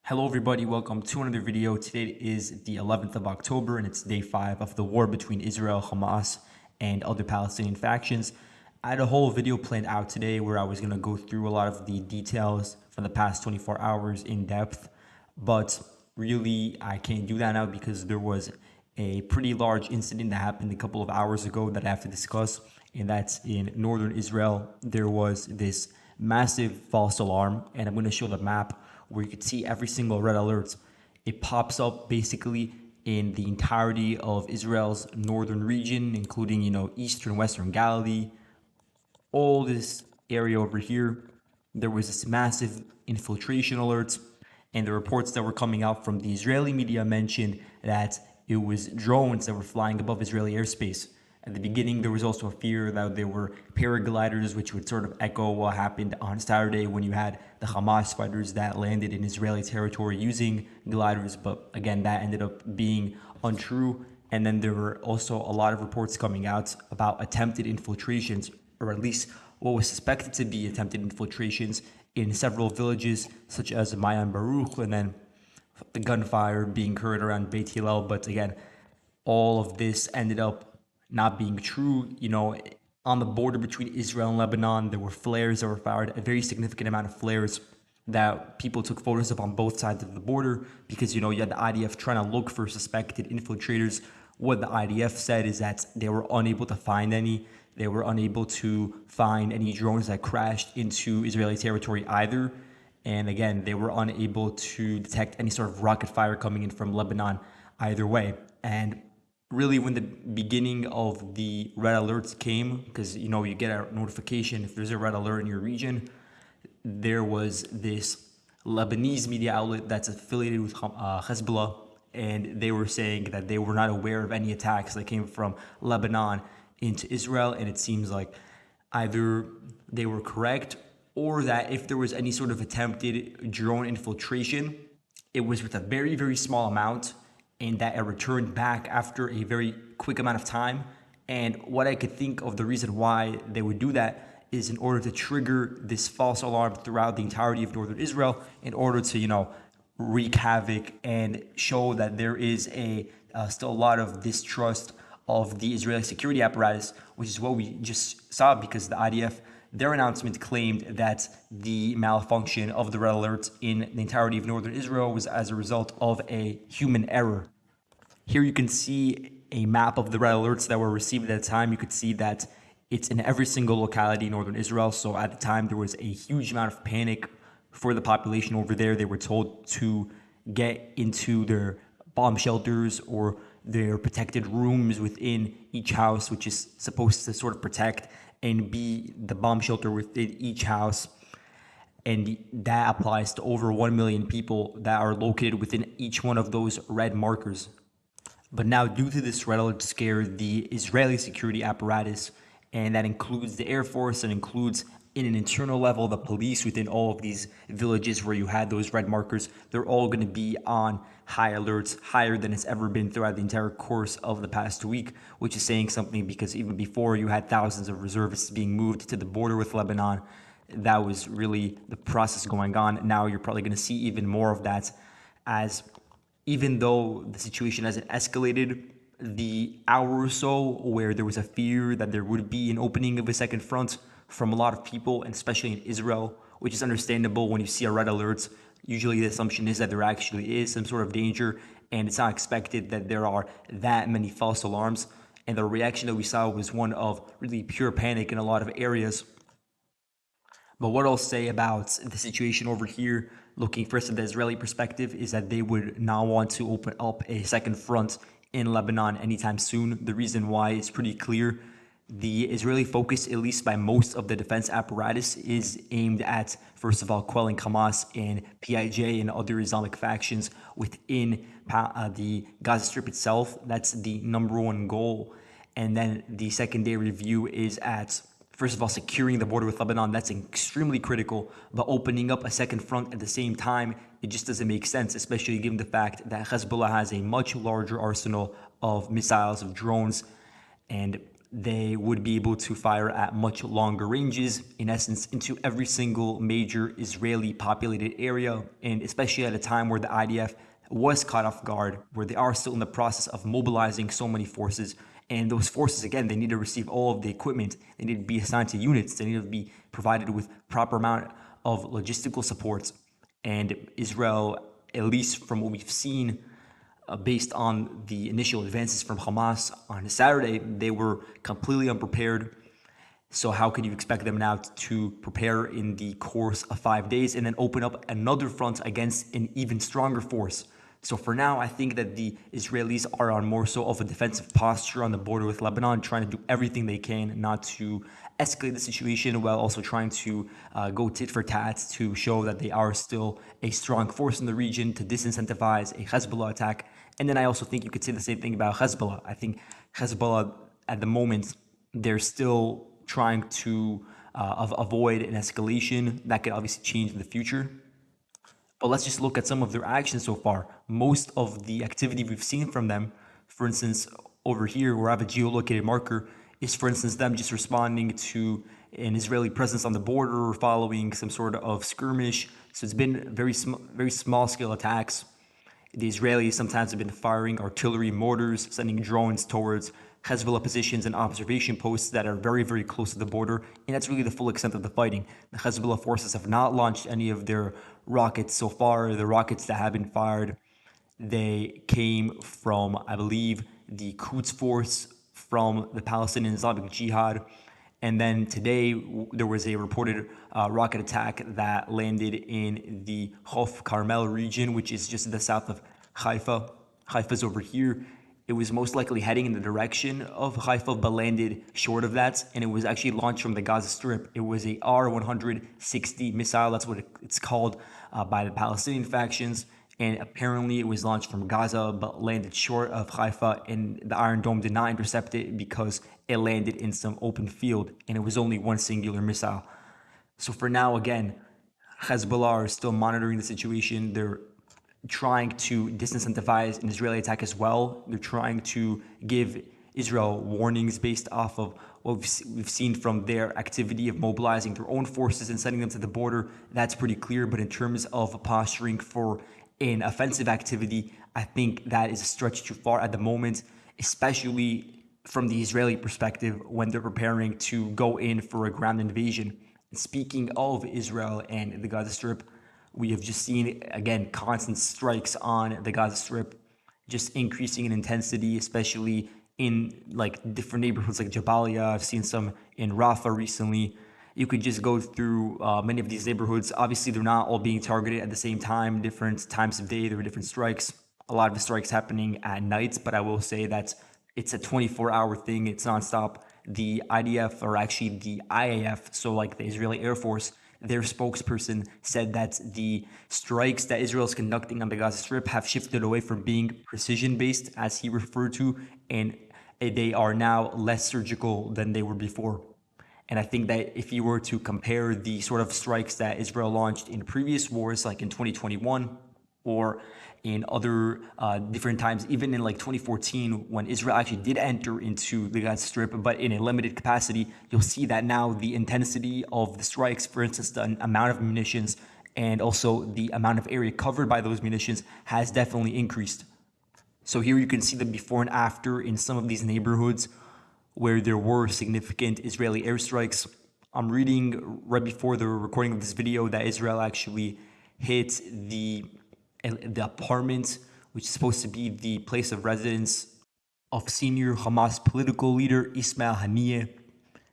Hello everybody, welcome to another video. Today is the 11th of October and it's day 5 of the war between Israel, Hamas, and other Palestinian factions. I had a whole video planned out today where I was going to go through a lot of the details from the past 24 hours in depth, but really I can't do that now because there was a pretty large incident that happened a couple of hours ago that I have to discuss, and that's in northern Israel. There was this massive false alarm, and I'm going to show the map where you can see every single red alert. It pops up basically in the entirety of Israel's northern region, including, eastern, western Galilee, all this area over here. There was this massive infiltration alert, and the reports that were coming out from the Israeli media mentioned that it was drones that were flying above Israeli airspace. At the beginning, there was also a fear that there were paragliders, which would sort of echo what happened on Saturday when you had the Hamas fighters that landed in Israeli territory using gliders. But again, that ended up being untrue. And then there were also a lot of reports coming out about attempted infiltrations, or at least what was suspected to be attempted infiltrations in several villages, such as Mayan Baruch, and then the gunfire being heard around Beit Hillel. But again, all of this ended up not being true. On the border between Israel and Lebanon, there were flares that were fired, a very significant amount of flares that people took photos of on both sides of the border because, you had the IDF trying to look for suspected infiltrators. What the IDF said is that they were unable to find any. They were unable to find any drones that crashed into Israeli territory either. And again, they were unable to detect any sort of rocket fire coming in from Lebanon either way. And really, when the beginning of the red alerts came, because you get a notification if there's a red alert in your region, there was this Lebanese media outlet that's affiliated with Hezbollah, and they were saying that they were not aware of any attacks that came from Lebanon into Israel. And it seems like either they were correct, or that if there was any sort of attempted drone infiltration, it was with a very, very small amount, and that it returned back after a very quick amount of time. And what I could think of the reason why they would do that is in order to trigger this false alarm throughout the entirety of northern Israel, in order to, wreak havoc and show that there is still a lot of distrust of the Israeli security apparatus, which is what we just saw because the IDF, their announcement claimed that the malfunction of the red alert in the entirety of northern Israel was as a result of a human error. Here you can see a map of the red alerts that were received at the time. You could see that it's in every single locality in northern Israel. So at the time, there was a huge amount of panic for the population over there. They were told to get into their bomb shelters or their protected rooms within each house, which is supposed to sort of protect and be the bomb shelter within each house. And that applies to over 1 million people that are located within each one of those red markers. But now, due to this red alert scare, the Israeli security apparatus, and that includes the Air Force and includes in an internal level the police within all of these villages where you had those red markers, they're all going to be on high alerts, higher than it's ever been throughout the entire course of the past week, which is saying something because even before you had thousands of reservists being moved to the border with Lebanon, that was really the process going on. Now you're probably going to see even more of that, as even though the situation hasn't escalated, the hour or so where there was a fear that there would be an opening of a second front from a lot of people, and especially in Israel, which is understandable when you see a red alert. Usually the assumption is that there actually is some sort of danger, and it's not expected that there are that many false alarms. And the reaction that we saw was one of really pure panic in a lot of areas. But what I'll say about the situation over here, looking first at the Israeli perspective, is that they would not want to open up a second front in Lebanon anytime soon. The reason why is pretty clear. The Israeli focus, at least by most of the defense apparatus, is aimed at, first of all, quelling Hamas and PIJ and other Islamic factions within the Gaza Strip itself. That's the number one goal. And then the secondary view is at, first of all, securing the border with Lebanon. That's extremely critical. But opening up a second front at the same time, it just doesn't make sense, especially given the fact that Hezbollah has a much larger arsenal of missiles, of drones. And they would be able to fire at much longer ranges, in essence, into every single major Israeli populated area, and especially at a time where the IDF was caught off guard, where they are still in the process of mobilizing so many forces. And those forces, again, they need to receive all of the equipment, they need to be assigned to units, they need to be provided with proper amount of logistical supports. And Israel, at least from what we've seen, based on the initial advances from Hamas on Saturday, they were completely unprepared. So how could you expect them now to prepare in the course of 5 days and then open up another front against an even stronger force? So for now, I think that the Israelis are on more so of a defensive posture on the border with Lebanon, trying to do everything they can not to escalate the situation, while also trying to go tit for tat to show that they are still a strong force in the region, to disincentivize a Hezbollah attack. And then I also think you could say the same thing about Hezbollah. I think Hezbollah, at the moment, they're still trying to avoid an escalation that could obviously change in the future. But let's just look at some of their actions so far. Most of the activity we've seen from them, for instance, over here where I have a geolocated marker, is, for instance, them just responding to an Israeli presence on the border or following some sort of skirmish. So it's been very small scale attacks. The Israelis sometimes have been firing artillery mortars, sending drones towards Hezbollah positions and observation posts that are very, very close to the border. And that's really the full extent of the fighting. The Hezbollah forces have not launched any of their rockets so far. The rockets that have been fired, they came from, I believe, the Quds force from the Palestinian Islamic Jihad. And then today, there was a reported rocket attack that landed in the Hof Carmel region, which is just in the south of Haifa. Haifa's over here. It was most likely heading in the direction of Haifa, but landed short of that. And it was actually launched from the Gaza Strip. It was a R-160 missile. That's what it's called by the Palestinian factions. And apparently it was launched from Gaza, but landed short of Haifa, and the Iron Dome did not intercept it because it landed in some open field, and it was only one singular missile. So for now, again, Hezbollah are still monitoring the situation. They're trying to disincentivize an Israeli attack as well. They're trying to give Israel warnings based off of what we've seen from their activity of mobilizing their own forces and sending them to the border. That's pretty clear. But in terms of posturing for an offensive activity, I think that is a stretch too far at the moment, especially from the Israeli perspective when they're preparing to go in for a ground invasion. And speaking of Israel and the Gaza Strip, we have just seen, again, constant strikes on the Gaza Strip, just increasing in intensity, especially in like different neighborhoods like Jabalia. I've seen some in Rafah recently. You could just go through many of these neighborhoods. Obviously, they're not all being targeted at the same time, different times of day. There were different strikes. A lot of the strikes happening at night, but I will say that it's a 24-hour thing. It's nonstop. The IDF, or actually the IAF, so like the Israeli Air Force, their spokesperson said that the strikes that Israel is conducting on the Gaza Strip have shifted away from being precision-based, as he referred to, and they are now less surgical than they were before. And I think that if you were to compare the sort of strikes that Israel launched in previous wars, like in 2021 or in other different times, even in like 2014, when Israel actually did enter into the Gaza Strip, but in a limited capacity, you'll see that now the intensity of the strikes, for instance, the amount of munitions and also the amount of area covered by those munitions has definitely increased. So here you can see the before and after in some of these neighborhoods where there were significant Israeli airstrikes. I'm reading right before the recording of this video that Israel actually hit the apartment, which is supposed to be the place of residence of senior Hamas political leader Ismail Haniyeh.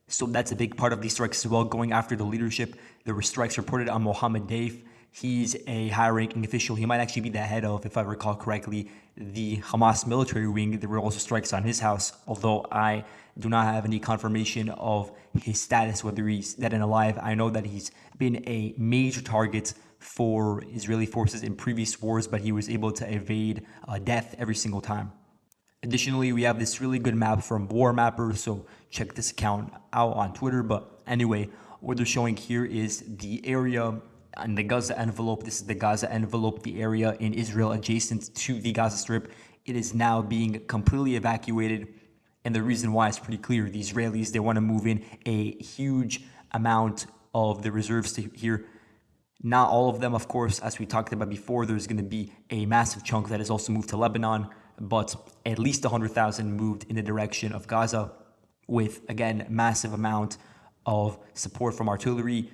So that's a big part of these strikes as well, going after the leadership. There were strikes reported on Mohammed Deif. He's a high-ranking official. He might actually be the head of, if I recall correctly, the Hamas military wing. There were also strikes on his house, although I do not have any confirmation of his status, whether he's dead and alive. I know that he's been a major target for Israeli forces in previous wars, but he was able to evade death every single time. Additionally, we have this really good map from War Mapper, so check this account out on Twitter. But anyway, what they're showing here is the area in the Gaza envelope. This is the Gaza envelope, the area in Israel adjacent to the Gaza Strip. It is now being completely evacuated. And the reason why is pretty clear. The Israelis, they want to move in a huge amount of the reserves to here. Not all of them, of course, as we talked about before. There's going to be a massive chunk that is also moved to Lebanon, but at least 100,000 moved in the direction of Gaza, with, again, massive amount of support from artillery.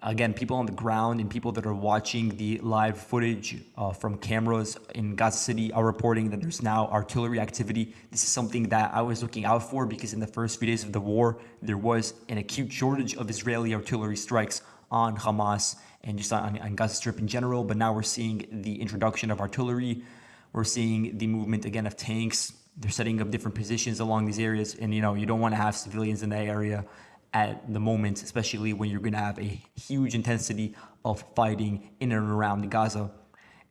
Again, people on the ground and people that are watching the live footage from cameras in Gaza City are reporting that there's now artillery activity. This is something that I was looking out for because in the first few days of the war, there was an acute shortage of Israeli artillery strikes on Hamas and just on Gaza Strip in general. But now we're seeing the introduction of artillery. We're seeing the movement again of tanks. They're setting up different positions along these areas. And, you don't want to have civilians in that area at the moment, especially when you're going to have a huge intensity of fighting in and around Gaza.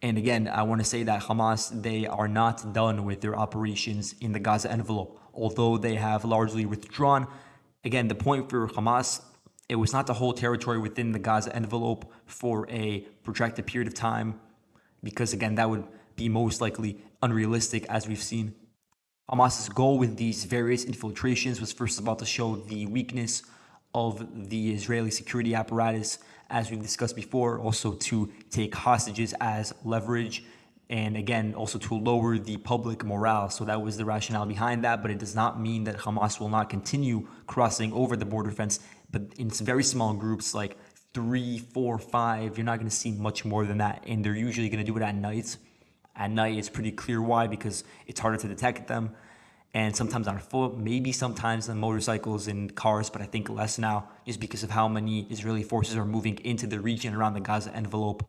And again, I want to say that Hamas, they are not done with their operations in the Gaza envelope, although they have largely withdrawn. Again, the point for Hamas, it was not to hold territory within the Gaza envelope for a protracted period of time, because again, that would be most likely unrealistic, as we've seen. Hamas's goal with these various infiltrations was first of all to show the weakness of the Israeli security apparatus, as we've discussed before, also to take hostages as leverage, and again, also to lower the public morale. So that was the rationale behind that, but it does not mean that Hamas will not continue crossing over the border fence, but in some very small groups, like 3, 4, 5, you're not going to see much more than that, and they're usually going to do it at night. At night, it's pretty clear why, because it's harder to detect them. And sometimes on foot, maybe sometimes on motorcycles and cars, but I think less now, just because of how many Israeli forces are moving into the region around the Gaza envelope.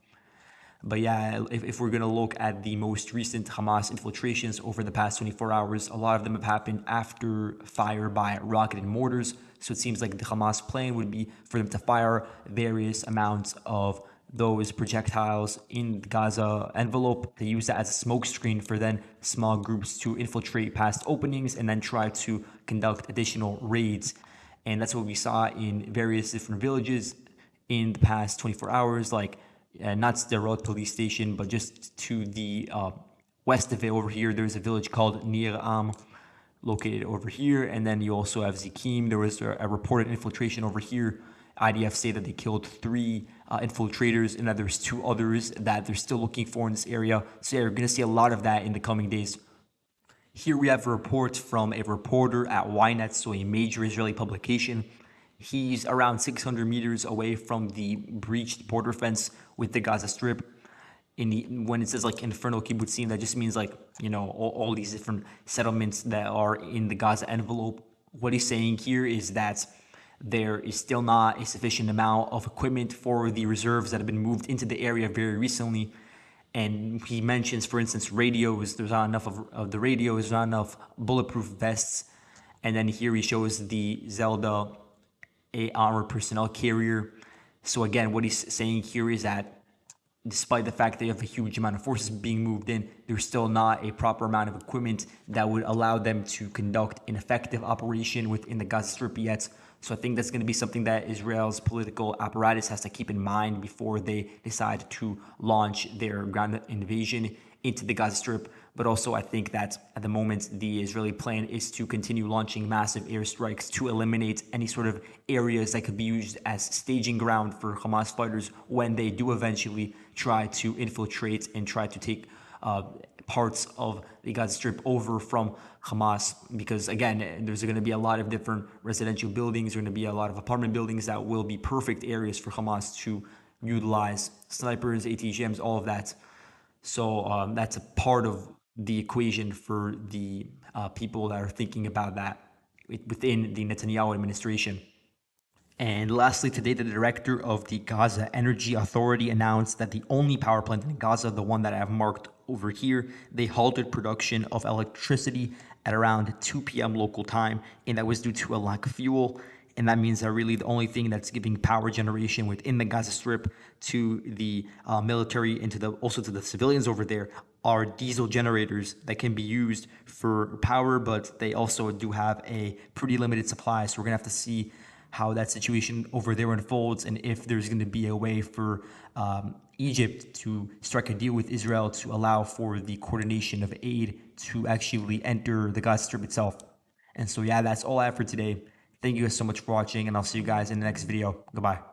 But yeah, if we're going to look at the most recent Hamas infiltrations over the past 24 hours, a lot of them have happened after fire by rocket and mortars. So it seems like the Hamas plan would be for them to fire various amounts of those projectiles in the Gaza envelope. They use that as a smokescreen for then small groups to infiltrate past openings and then try to conduct additional raids. And that's what we saw in various different villages in the past 24 hours, like not Sderot police station, but just to the west of it over here, there's a village called Nir Am, located over here. And then you also have Zikim. There was a reported infiltration over here. IDF say that they killed 3 infiltrators, and that there's 2 others that they're still looking for in this area. So yeah, you're going to see a lot of that in the coming days. Here we have a report from a reporter at Ynet, so a major Israeli publication. He's around 600 meters away from the breached border fence with the Gaza Strip. When it says like Inferno Kibbutzim, that just means like, all these different settlements that are in the Gaza envelope. What he's saying here is that there is still not a sufficient amount of equipment for the reserves that have been moved into the area very recently. And he mentions, for instance, radios. There's not enough of the radios, there's not enough bulletproof vests. And then here he shows the Zelda, a armored personnel carrier. So again, what he's saying here is that despite the fact that you have a huge amount of forces being moved in, there's still not a proper amount of equipment that would allow them to conduct an effective operation within the Gaza Strip yet. So I think that's going to be something that Israel's political apparatus has to keep in mind before they decide to launch their ground invasion into the Gaza Strip. But also, I think that at the moment, the Israeli plan is to continue launching massive airstrikes to eliminate any sort of areas that could be used as staging ground for Hamas fighters when they do eventually try to infiltrate and try to take parts of the Gaza Strip over from Hamas, because again, there's going to be a lot of different residential buildings, there's going to be a lot of apartment buildings that will be perfect areas for Hamas to utilize snipers, ATGMs, all of that. So that's a part of the equation for the people that are thinking about that within the Netanyahu administration. And lastly, today, the director of the Gaza Energy Authority announced that the only power plant in Gaza, the one that I have marked over here, they halted production of electricity at around 2 p.m. local time, and that was due to a lack of fuel. And that means that really the only thing that's giving power generation within the Gaza Strip to the military and also to the civilians over there are diesel generators that can be used for power, but they also do have a pretty limited supply. So we're going to have to see how that situation over there unfolds, and if there's going to be a way for Egypt to strike a deal with Israel to allow for the coordination of aid to actually enter the Gaza Strip itself. And so, yeah, that's all I have for today. Thank you guys so much for watching, and I'll see you guys in the next video. Goodbye.